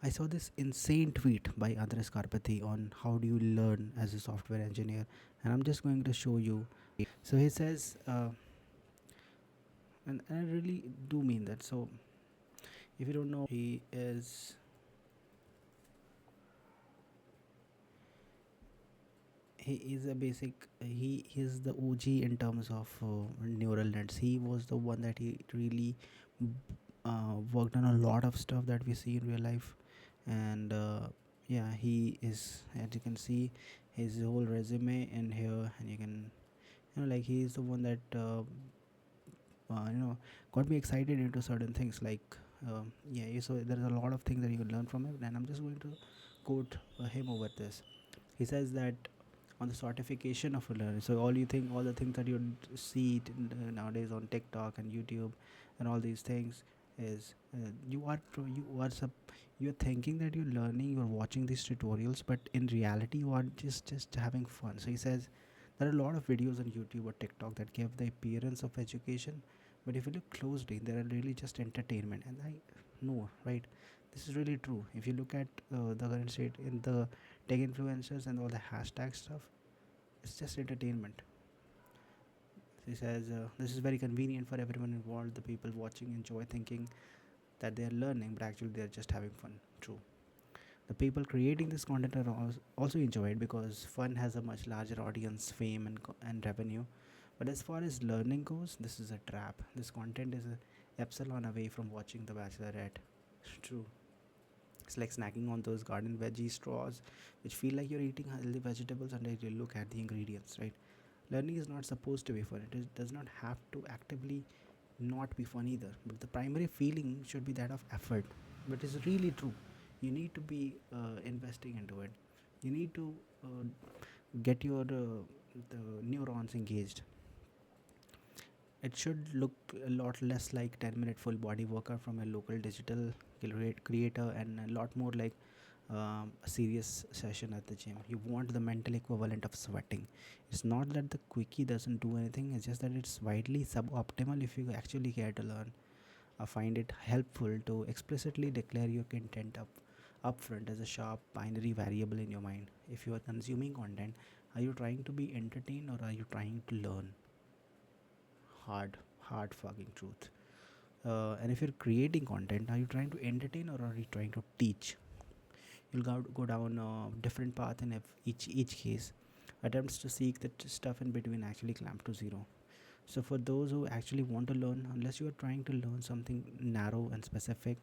I saw this insane tweet by Andrej Karpathy on how do you learn as a software engineer, and I'm just going to show you. So he says, and I really do mean that. So if you don't know, he is a basic he is the OG in terms of neural nets. He was the one that he really worked on a lot of stuff that we see in real life, and yeah, he is, as you can see his whole resume in here, and you can, like, he is the one that got me excited into certain things, like yeah, so there's a lot of things that you can learn from him, and I'm just going to quote him over this. He says that on the certification of a learner, so all the things that you see nowadays on TikTok and YouTube and all these things is you're thinking that you're learning, you're watching these tutorials, but in reality you are just having fun. So he says there are a lot of videos on YouTube or TikTok that give the appearance of education, but if you look closely, they are really just entertainment. And I know, right? This is really true. If you look at the current state in the tech influencers and all the hashtag stuff, it's just entertainment. He says this is very convenient for everyone involved. The people watching enjoy thinking that they are learning, but actually they are just having fun. True. The people creating this content are also enjoy it because fun has a much larger audience, fame, and revenue. But as far as learning goes, this is a trap. This content is a epsilon away from watching The Bachelorette. True. It's like snacking on those garden veggie straws, which feel like you're eating healthy vegetables until you look at the ingredients, right? Learning is not supposed to be fun. Does not have to actively not be fun either. But the primary feeling should be that of effort. But it's really true. You need to be investing into it. You need to get your the neurons engaged. It should look a lot less like 10-minute full body workout from a local digital creator, and a lot more like a serious session at the gym. You want the mental equivalent of sweating. It's not that the quickie doesn't do anything, it's just that it's widely suboptimal if you actually care to learn. I find it helpful to explicitly declare your content upfront as a sharp binary variable in your mind. If you are consuming content, are you trying to be entertained or are you trying to learn? Hard fucking truth. And if you're creating content, are you trying to entertain or are you trying to teach? You'll go down a different path in each case. Attempts to seek the stuff in between actually clamp to zero. So for those who actually want to learn, unless you are trying to learn something narrow and specific,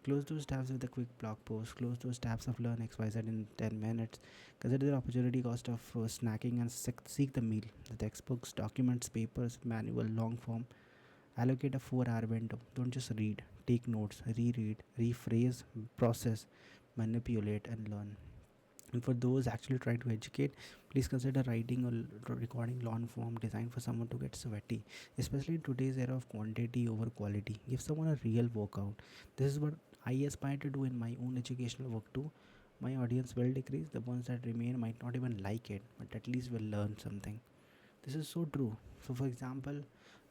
close those tabs with a quick blog post. Close those tabs of learn XYZ in 10 minutes. Consider the opportunity cost of snacking and seek the meal. The textbooks, documents, papers, manual, long form. Allocate a 4-hour window. Don't just read. Take notes, reread, rephrase, process, manipulate, and learn. And for those actually trying to educate, please consider writing or recording long form designed for someone to get sweaty, especially in today's era of quantity over quality. Give someone a real workout. This is what I aspire to do in my own educational work too. My audience will decrease. The ones that remain might not even like it, but at least will learn something. This is so true. So, for example,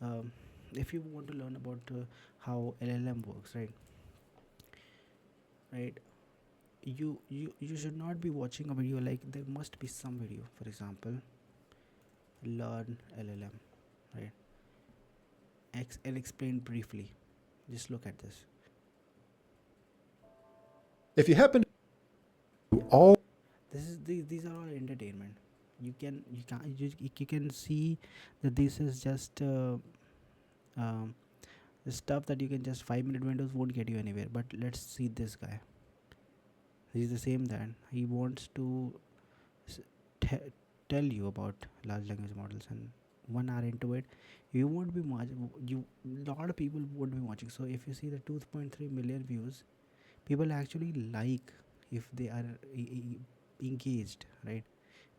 um, if you want to learn about how LLM works, right, you should not be watching a video. Like, there must be some video, for example, learn LLM, right, and explain briefly. Just look at this. If you happen to all These are all entertainment. You can see that this is just um, the stuff that you can just 5-minute windows won't get you anywhere. But let's see this guy. He's the same that he wants to s- te- tell you about large language models, and 1 hour into it, you won't be much. You lot of people won't be watching. So if you see the 2.3 million views, people actually like if they are engaged, right?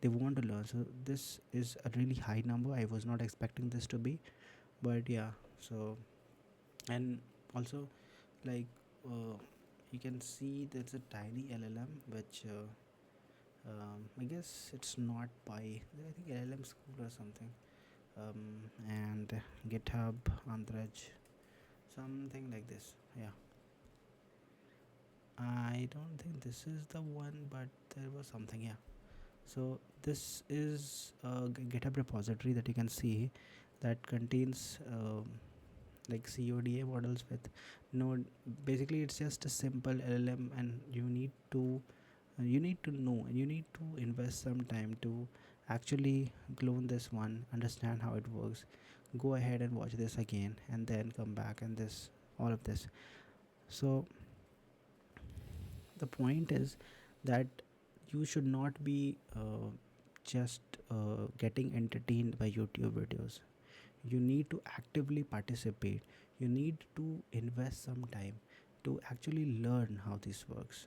They want to learn. So this is a really high number. I was not expecting this to be, but yeah. So, and also, like, you can see there's a tiny LLM which I guess it's not by, I think, LLM school or something. And GitHub, Andrej, something like this. Yeah. I don't think this is the one, but there was something. Yeah. So this is a GitHub repository that you can see that contains like CODA models with node. Basically, it's just a simple LLM, and you need to know, and you need to invest some time to actually clone this one, understand how it works, go ahead and watch this again, and then come back and this all of this. So the point is that you should not be just getting entertained by YouTube videos. You need to actively participate. You need to invest some time to actually learn how this works.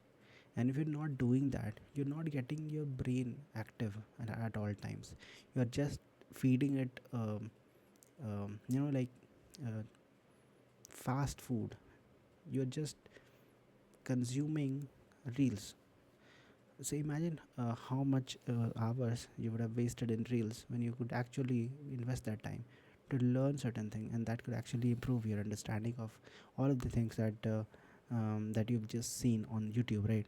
And if you're not doing that, you're not getting your brain active at all times. You're just feeding it like uh, fast food. You're just consuming reels. So imagine how much hours you would have wasted in reels when you could actually invest that time to learn certain thing, and that could actually improve your understanding of all of the things that you've just seen on YouTube, right?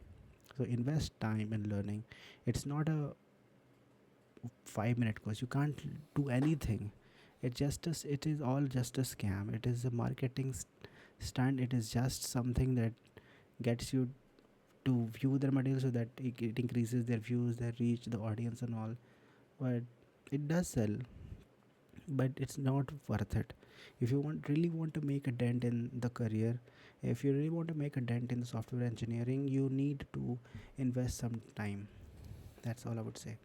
So invest time in learning. It's not a 5 minute course. You can't do anything. It is all just a scam. It is a marketing stunt. It is just something that gets you to view their material so that it increases their views, their reach, the audience, and all. But it does sell, but it's not worth it. If you really want to make a dent in the career, if you really want to make a dent in the software engineering, you need to invest some time. That's all I would say.